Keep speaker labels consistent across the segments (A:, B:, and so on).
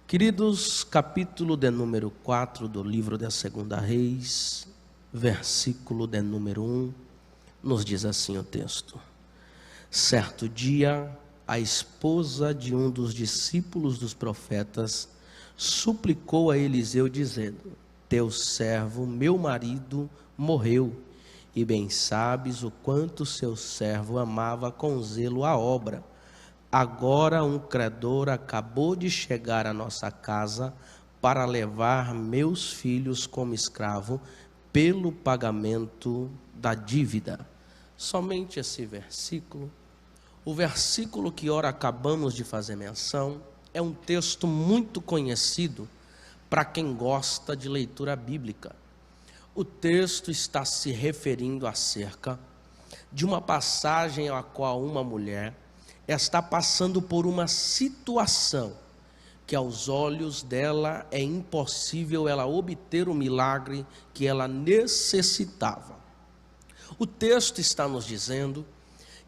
A: Queridos, capítulo de número 4 do livro da Segunda Reis, versículo de número 1, nos diz assim o texto: Certo dia, a esposa de um dos discípulos dos profetas suplicou a Eliseu dizendo: Teu servo, meu marido, morreu, e bem sabes o quanto seu servo amava com zelo a obra. Agora um credor acabou de chegar à nossa casa para levar meus filhos como escravo pelo pagamento da dívida. Somente esse versículo, o versículo que ora acabamos de fazer menção, é um texto muito conhecido para quem gosta de leitura bíblica. O texto está se referindo acerca de uma passagem a qual uma mulher está passando por uma situação que aos olhos dela é impossível ela obter o milagre que ela necessitava. O texto está nos dizendo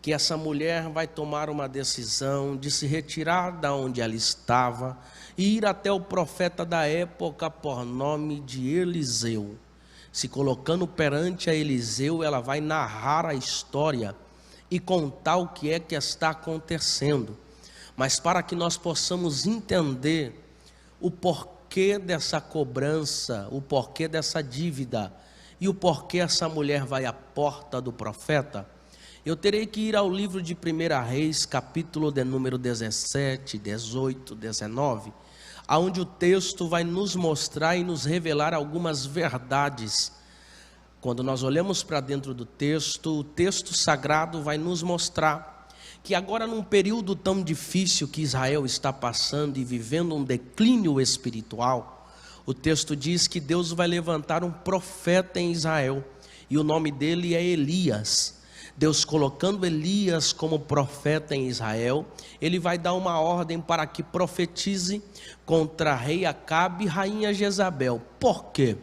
A: que essa mulher vai tomar uma decisão de se retirar da onde ela estava e ir até o profeta da época por nome de Eliseu. Se colocando perante a Eliseu, ela vai narrar a história e contar o que é que está acontecendo. Mas para que nós possamos entender o porquê dessa cobrança, o porquê dessa dívida e o porquê essa mulher vai à porta do profeta, eu terei que ir ao livro de 1 Reis, capítulo de número 17, 18, 19, onde o texto vai nos mostrar e nos revelar algumas verdades. Quando nós olhamos para dentro do texto, o texto sagrado vai nos mostrar que agora, num período tão difícil que Israel está passando e vivendo um declínio espiritual, o texto diz que Deus vai levantar um profeta em Israel, e o nome dele é Elias. Deus colocando Elias como profeta em Israel, ele vai dar uma ordem para que profetize contra rei Acabe e rainha Jezabel. Por quê?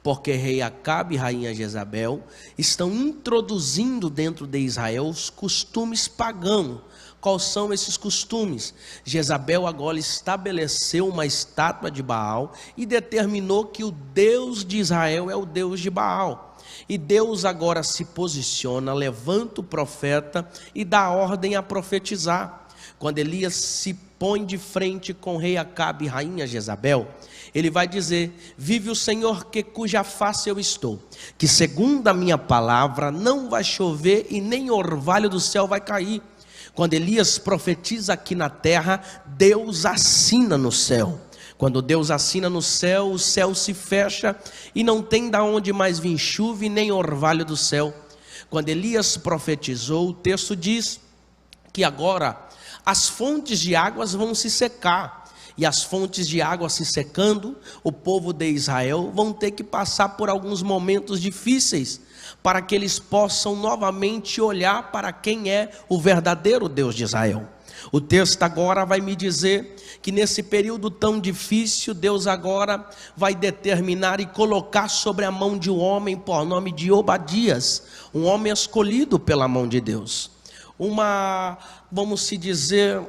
A: Porque rei Acabe e rainha Jezabel estão introduzindo dentro de Israel os costumes pagãos. Quais são esses costumes? Jezabel agora estabeleceu uma estátua de Baal e determinou que o Deus de Israel é o Deus de Baal. E Deus agora se posiciona, levanta o profeta e dá ordem a profetizar. Quando Elias se põe de frente com o rei Acabe e rainha Jezabel, ele vai dizer: vive o Senhor que cuja face eu estou, que segundo a minha palavra não vai chover e nem orvalho do céu vai cair. Quando Elias profetiza aqui na terra, Deus assina no céu. Quando Deus assina no céu, o céu se fecha e não tem da onde mais vir chuva e nem orvalho do céu. Quando Elias profetizou, o texto diz que agora as fontes de águas vão se secar. E as fontes de água se secando, o povo de Israel vão ter que passar por alguns momentos difíceis, para que eles possam novamente olhar para quem é o verdadeiro Deus de Israel. O texto agora vai me dizer que nesse período tão difícil, Deus agora vai determinar e colocar sobre a mão de um homem por nome de Obadias, um homem escolhido pela mão de Deus. Vamos se dizer,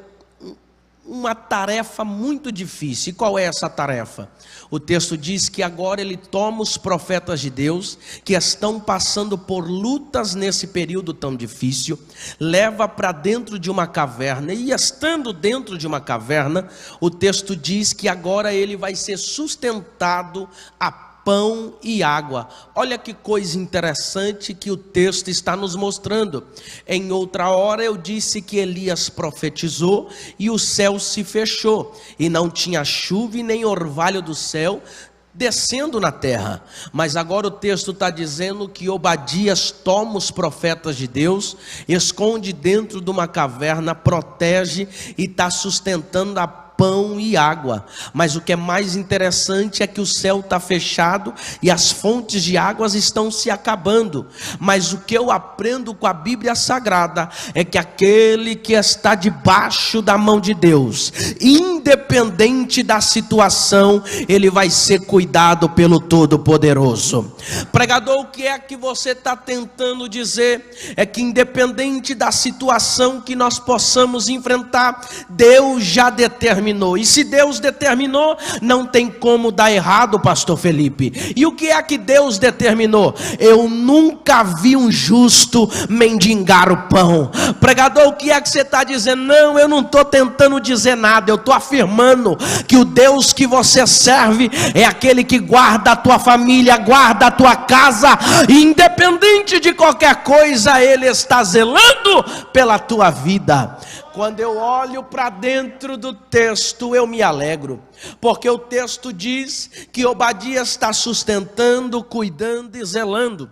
A: uma tarefa muito difícil. E qual é essa tarefa? O texto diz que agora ele toma os profetas de Deus, que estão passando por lutas nesse período tão difícil, leva para dentro de uma caverna, e estando dentro de uma caverna, o texto diz que agora ele vai ser sustentado a pão e água. Olha que coisa interessante que o texto está nos mostrando. Em outra hora eu disse que Elias profetizou e o céu se fechou, e não tinha chuva e nem orvalho do céu descendo na terra. Mas agora o texto está dizendo que Obadias toma os profetas de Deus, esconde dentro de uma caverna, protege e está sustentando a pão e água. Mas o que é mais interessante é que o céu está fechado e as fontes de águas estão se acabando. Mas o que eu aprendo com a Bíblia Sagrada é que aquele que está debaixo da mão de Deus, independente da situação, ele vai ser cuidado pelo Todo-Poderoso. Pregador, o que é que você está tentando dizer? É que independente da situação que nós possamos enfrentar, Deus já determinou determinou. E se Deus determinou, não tem como dar errado, pastor Felipe. E o que é que Deus determinou? Eu nunca vi um justo mendigar o pão. Pregador, o que é que você está dizendo? Não, eu não estou tentando dizer nada. Eu estou afirmando que o Deus que você serve é aquele que guarda a tua família, guarda a tua casa, e independente de qualquer coisa, Ele está zelando pela tua vida. Quando eu olho para dentro do texto, eu me alegro, porque o texto diz que Obadias está sustentando, cuidando e zelando,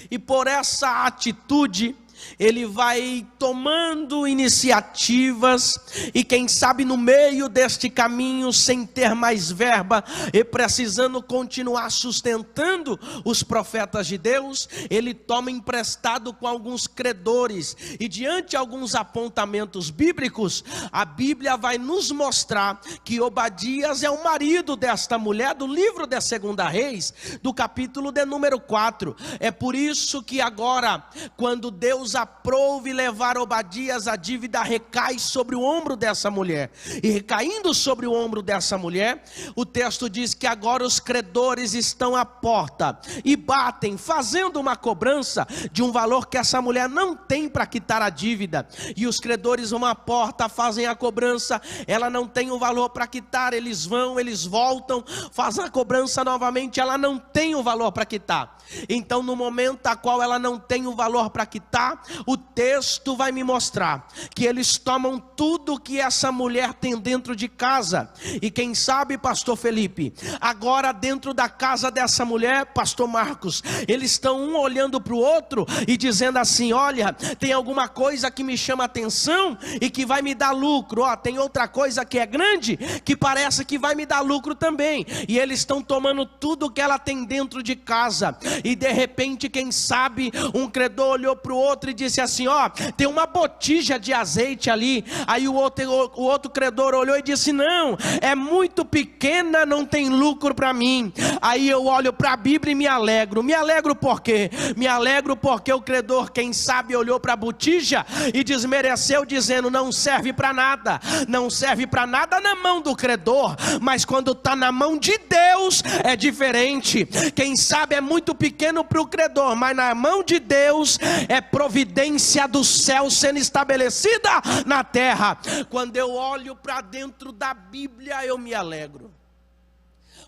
A: e por essa atitude, ele vai tomando iniciativas, e quem sabe no meio deste caminho, sem ter mais verba, e precisando continuar sustentando os profetas de Deus, ele toma emprestado com alguns credores, e diante de alguns apontamentos bíblicos, a Bíblia vai nos mostrar que Obadias é o marido desta mulher, do livro de 2 Reis, do capítulo de número 4, é por isso que agora, quando Deus aprove levar Obadias, a dívida recai sobre o ombro dessa mulher, e recaindo sobre o ombro dessa mulher, o texto diz que agora os credores estão à porta, e batem, fazendo uma cobrança, de um valor que essa mulher não tem para quitar a dívida, e os credores vão à porta, fazem a cobrança, ela não tem o valor para quitar, eles vão, eles voltam, fazem a cobrança novamente, ela não tem o valor para quitar, então no momento a qual ela não tem o valor para quitar, o texto vai me mostrar que eles tomam tudo que essa mulher tem dentro de casa, e quem sabe, pastor Felipe, agora dentro da casa dessa mulher, pastor Marcos, eles estão um olhando para o outro e dizendo assim: olha, tem alguma coisa que me chama atenção e que vai me dar lucro, ó, tem outra coisa que é grande, que parece que vai me dar lucro também, e eles estão tomando tudo que ela tem dentro de casa, e de repente, quem sabe, um credor olhou para o outro e disse assim: ó, tem uma botija de azeite ali. Aí o outro credor olhou e disse: não, é muito pequena, não tem lucro para mim. Aí eu olho para a Bíblia e me alegro por quê? Me alegro porque o credor, quem sabe, olhou para a botija e desmereceu, dizendo: não serve para nada, não serve para nada na mão do credor, mas quando está na mão de Deus é diferente. Quem sabe é muito pequeno para o credor, mas na mão de Deus é providência do céu sendo estabelecida na terra. Quando eu olho para dentro da Bíblia, eu me alegro,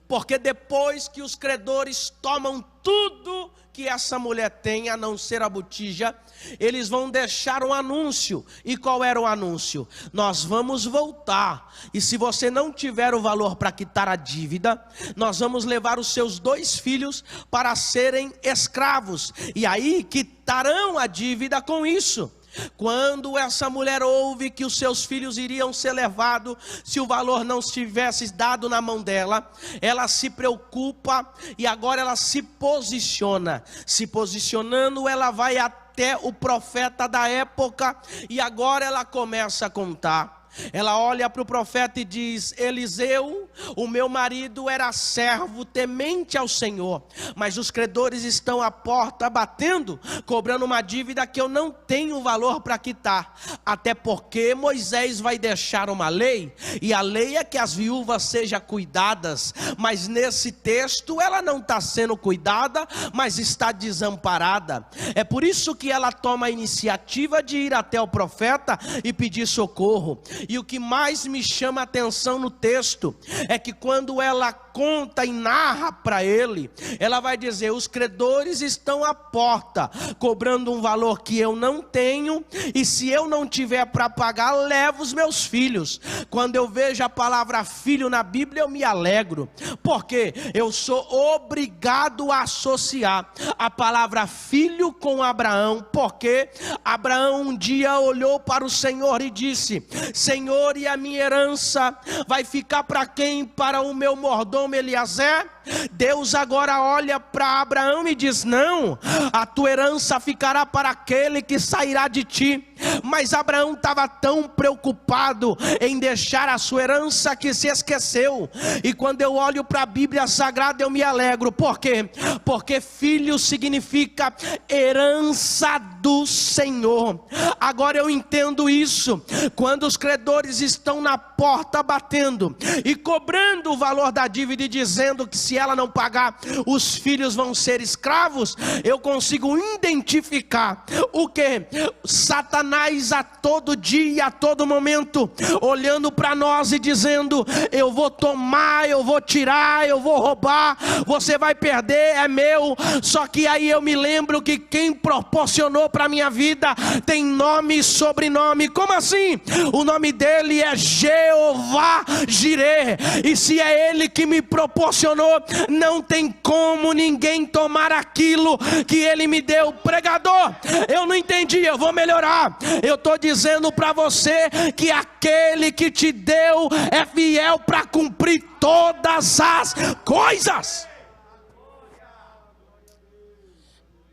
A: porque depois que os credores tomam tudo que essa mulher tem, a não ser a botija, eles vão deixar um anúncio. E qual era o anúncio? Nós vamos voltar, e se você não tiver o valor para quitar a dívida, nós vamos levar os seus 2 filhos para serem escravos, e aí quitarão a dívida com isso. Quando essa mulher ouve que os seus filhos iriam ser levados, se o valor não estivesse dado na mão dela, ela se preocupa, e agora ela se posiciona. Se posicionando, ela vai até o profeta da época, e agora ela começa a contar. Ela olha para o profeta e diz: Eliseu, o meu marido era servo temente ao Senhor, mas os credores estão à porta batendo, cobrando uma dívida que eu não tenho valor para quitar. Até porque Moisés vai deixar uma lei, e a lei é que as viúvas sejam cuidadas, mas nesse texto ela não está sendo cuidada, mas está desamparada. É por isso que ela toma a iniciativa de ir até o profeta e pedir socorro. E o que mais me chama a atenção no texto é que quando ela conta e narra para ele, ela vai dizer: os credores estão à porta, cobrando um valor que eu não tenho, e se eu não tiver para pagar, levo os meus filhos. Quando eu vejo a palavra filho na Bíblia, eu me alegro, porque eu sou obrigado a associar a palavra filho com Abraão, porque Abraão um dia olhou para o Senhor e disse: Senhor, e a minha herança vai ficar para quem? Para o meu mordomo Eliezer? Deus agora olha para Abraão e diz: não, a tua herança ficará para aquele que sairá de ti. Mas Abraão estava tão preocupado em deixar a sua herança que se esqueceu. E quando eu olho para a Bíblia Sagrada eu me alegro. Por quê? Porque filho significa herança do Senhor. Agora eu entendo isso. Quando os credores estão na porta batendo e cobrando o valor da dívida e dizendo que se ela não pagar, os filhos vão ser escravos, eu consigo identificar o que? Satanás a todo dia, a todo momento, olhando para nós e dizendo: eu vou tomar, eu vou tirar, eu vou roubar, você vai perder, é meu. Só que aí eu me lembro que quem proporcionou para a minha vida tem nome e sobrenome. Como assim? O nome dele é Jeová Jireh, e se é ele que me proporcionou, não tem como ninguém tomar aquilo que ele me deu. Pregador, eu não entendi, eu vou melhorar. Eu estou dizendo para você que aquele que te deu é fiel para cumprir todas as coisas.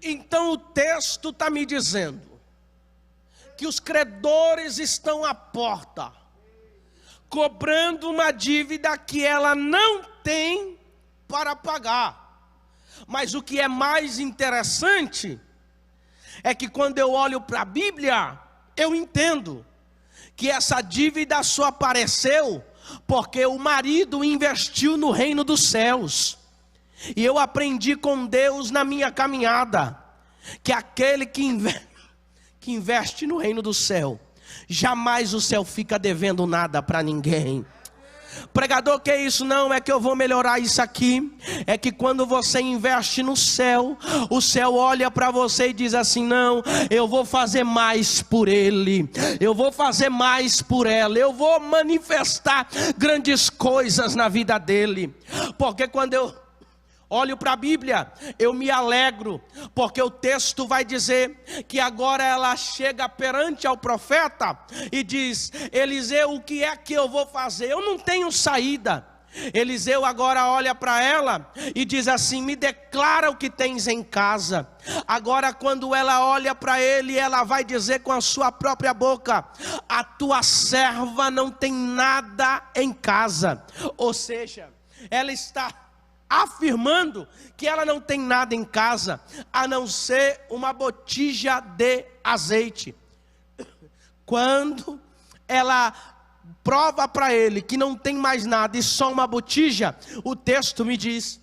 A: Então o texto está me dizendo que os credores estão à porta, cobrando uma dívida que ela não tem para pagar. Mas o que é mais interessante é que quando eu olho para a Bíblia, eu entendo que essa dívida só apareceu porque o marido investiu no reino dos céus. E eu aprendi com Deus na minha caminhada que aquele que investe no reino do céu, jamais o céu fica devendo nada para ninguém. Pregador, que é isso? Não, é que eu vou melhorar isso aqui. É que quando você investe no céu, o céu olha para você e diz assim: não, eu vou fazer mais por ele, eu vou fazer mais por ela, eu vou manifestar grandes coisas na vida dele. Porque quando eu olho para a Bíblia, eu me alegro, porque o texto vai dizer que agora ela chega perante ao profeta e diz: Eliseu, o que é que eu vou fazer? Eu não tenho saída. Eliseu agora olha para ela e diz assim: me declara o que tens em casa. Agora quando ela olha para ele, ela vai dizer com a sua própria boca: a tua serva não tem nada em casa. Ou seja, ela está afirmando que ela não tem nada em casa, a não ser uma botija de azeite. Quando ela prova para ele que não tem mais nada e só uma botija, o texto me diz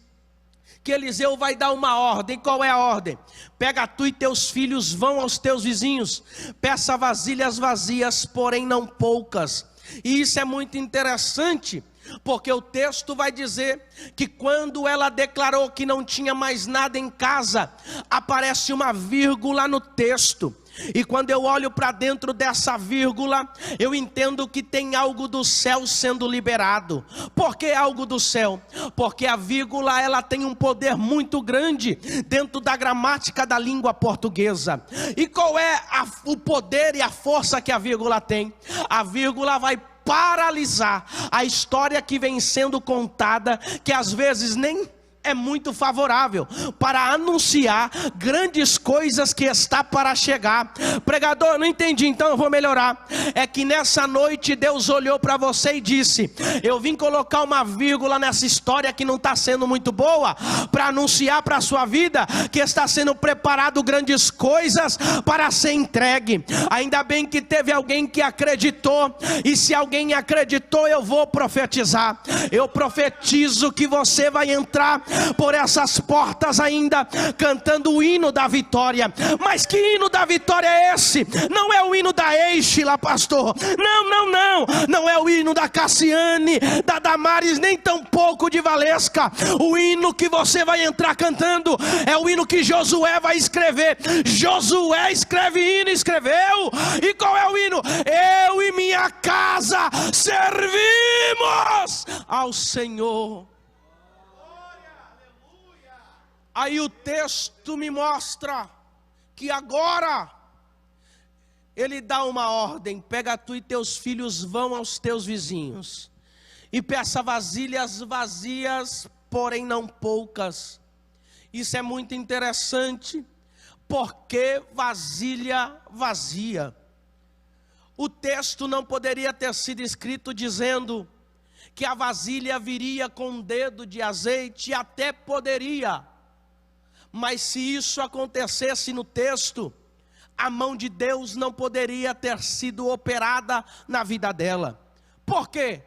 A: que Eliseu vai dar uma ordem. Qual é a ordem? Pega tu e teus filhos, vão aos teus vizinhos, peça vasilhas vazias, porém não poucas. E isso é muito interessante, porque o texto vai dizer que quando ela declarou que não tinha mais nada em casa, aparece uma vírgula no texto. E quando eu olho para dentro dessa vírgula, eu entendo que tem algo do céu sendo liberado. Por que algo do céu? Porque a vírgula, ela tem um poder muito grande dentro da gramática da língua portuguesa. E qual é o poder e a força que a vírgula tem? A vírgula vai paralisar a história que vem sendo contada, que às vezes nem é muito favorável, para anunciar grandes coisas que está para chegar. Pregador, não entendi, então eu vou melhorar. É que nessa noite Deus olhou para você e disse: eu vim colocar uma vírgula nessa história que não está sendo muito boa, para anunciar para a sua vida que está sendo preparado grandes coisas para ser entregue. Ainda bem que teve alguém que acreditou, e se alguém acreditou, eu vou profetizar. Eu profetizo que você vai entrar por essas portas ainda cantando o hino da vitória. Mas que hino da vitória é esse? Não é o hino da Eichila, pastor. Não é o hino da Cassiane, da Damares, nem tampouco de Valesca. O hino que você vai entrar cantando é o hino que Josué vai escrever. Josué escreve hino, escreveu. E qual é o hino? Eu e minha casa servimos ao Senhor. Aí o texto me mostra que agora ele dá uma ordem: pega tu e teus filhos, vão aos teus vizinhos e peça vasilhas vazias, porém não poucas. Isso é muito interessante, porque vasilha vazia. o texto não poderia ter sido escrito dizendo que a vasilha viria com um dedo de azeite, até poderia. Mas se isso acontecesse no texto, a mão de Deus não poderia ter sido operada na vida dela. Por quê?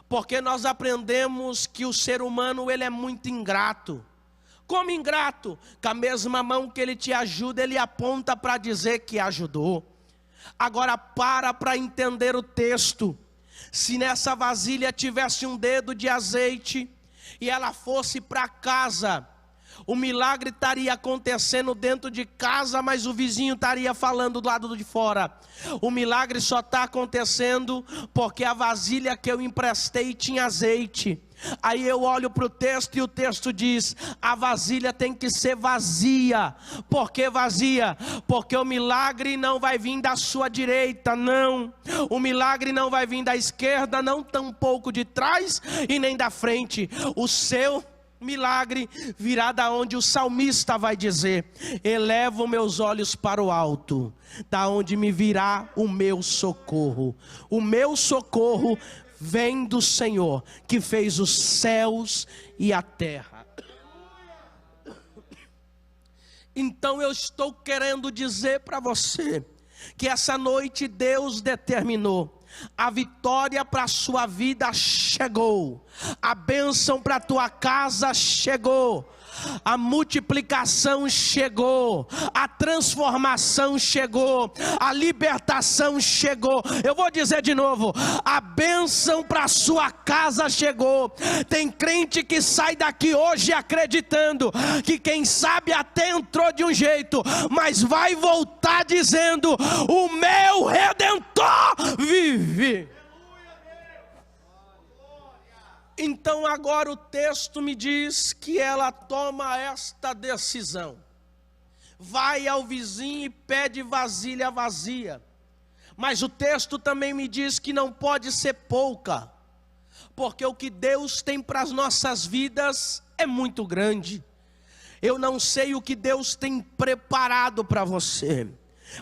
A: Porque nós aprendemos que o ser humano ele é muito ingrato. Como ingrato? Com a mesma mão que ele te ajuda, ele aponta para dizer que ajudou. Agora para entender o texto. Se nessa vasilha tivesse um dedo de azeite e ela fosse para casa, o milagre estaria acontecendo dentro de casa, mas o vizinho estaria falando do lado de fora. O milagre só está acontecendo porque a vasilha que eu emprestei tinha azeite. Aí eu olho para o texto e o texto diz: a vasilha tem que ser vazia. Por que vazia? Porque o milagre não vai vir da sua direita, não. O milagre não vai vir da esquerda, não tampouco de trás e nem da frente. O seu milagre virá da onde o salmista vai dizer: elevo meus olhos para o alto, da onde me virá o meu socorro. O meu socorro vem do Senhor, que fez os céus e a terra. Então eu estou querendo dizer para você, que essa noite Deus determinou. A vitória para a sua vida chegou. A bênção para a tua casa chegou. A multiplicação chegou. A transformação chegou. A libertação chegou. Eu vou dizer de novo: a bênção para a sua casa chegou. Tem crente que sai daqui hoje acreditando que quem sabe até entrou de um jeito, mas vai voltar dizendo: o meu Redentor vive. Então agora o texto me diz que ela toma esta decisão. Vai ao vizinho e pede vasilha vazia. Mas o texto também me diz que não pode ser pouca. Porque o que Deus tem para as nossas vidas é muito grande. Eu não sei o que Deus tem preparado para você,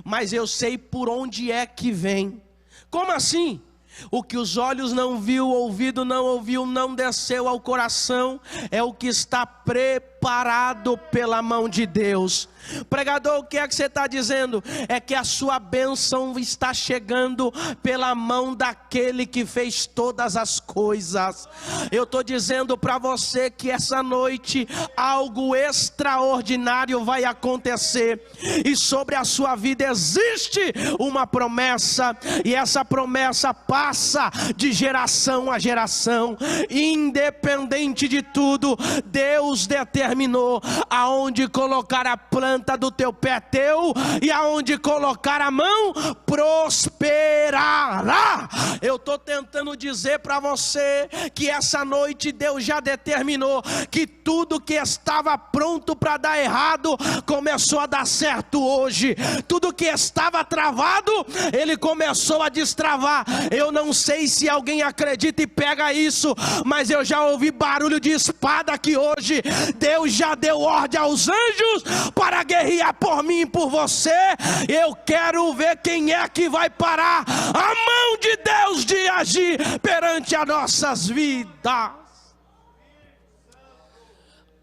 A: mas eu sei por onde é que vem. Como assim? O que os olhos não viu, o ouvido não ouviu, não desceu ao coração, é o que está preparado pela mão de Deus. Pregador, o que é que você está dizendo? É que a sua bênção está chegando pela mão daquele que fez todas as coisas. Eu estou dizendo para você que essa noite algo extraordinário vai acontecer, e sobre a sua vida existe uma promessa, e essa promessa passa de geração a geração. Independente de tudo, Deus determinou aonde colocar a planta do teu pé teu, e aonde colocar a mão prosperará. Eu estou tentando dizer para você que essa noite Deus já determinou que tudo que estava pronto para dar errado começou a dar certo hoje. Tudo que estava travado, Ele começou a destravar. Eu não sei se alguém acredita e pega isso, mas eu já ouvi barulho de espada aqui hoje. Deus já deu ordem aos anjos para guerrear por mim e por você. Eu quero ver quem é que vai parar a mão de Deus de agir perante as nossas vidas.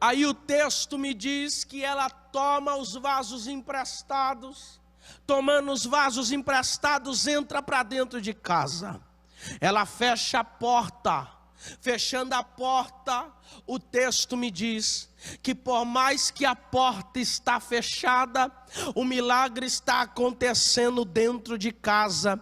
A: Aí o texto me diz que ela toma os vasos emprestados. Tomando os vasos emprestados, entra para dentro de casa. Ela fecha a porta. Fechando a porta, o texto me diz que por mais que a porta está fechada, o milagre está acontecendo dentro de casa.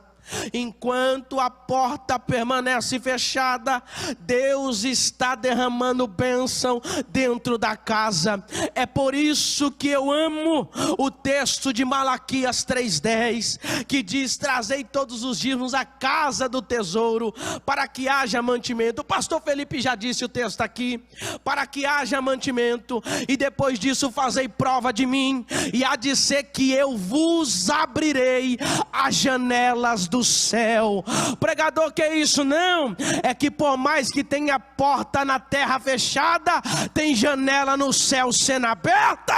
A: Enquanto a porta permanece fechada, Deus está derramando bênção dentro da casa. É por isso que eu amo o texto de Malaquias 3:10, que diz: trazei todos os dízimos à casa do tesouro, para que haja mantimento. O pastor Felipe já disse o texto aqui: para que haja mantimento, e depois disso fazei prova de mim, e há de ser que eu vos abrirei as janelas do do céu. Pregador, que é isso? Não, é que por mais que tenha porta na terra fechada, tem janela no céu sendo aberta,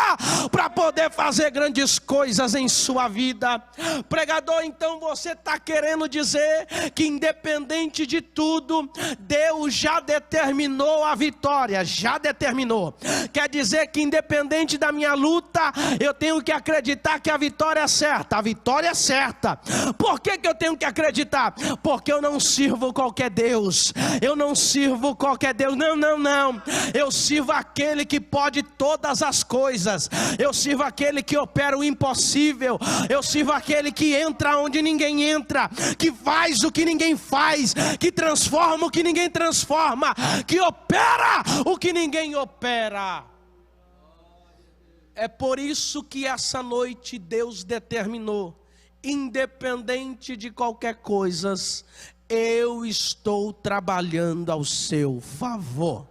A: para poder fazer grandes coisas em sua vida. Pregador, então você está querendo dizer que independente de tudo, Deus já determinou a vitória, já determinou. Quer dizer que independente da minha luta, eu tenho que acreditar que a vitória é certa. A vitória é certa. Por que eu tenho que acreditar? Porque eu não sirvo qualquer Deus. Eu não sirvo qualquer Deus. Não. Eu sirvo aquele que pode todas as coisas. Eu sirvo aquele que opera o impossível. Eu sirvo aquele que entra onde ninguém entra, que faz o que ninguém faz, que transforma o que ninguém transforma, que opera o que ninguém opera. É por isso que essa noite Deus determinou, independente de qualquer coisa, eu estou trabalhando ao seu favor.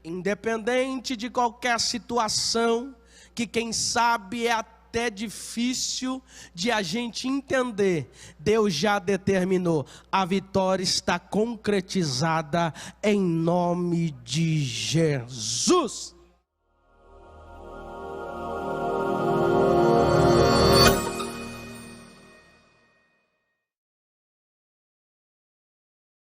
A: Independente de qualquer situação, que quem sabe é até difícil de a gente entender, Deus já determinou, a vitória está concretizada em nome de Jesus.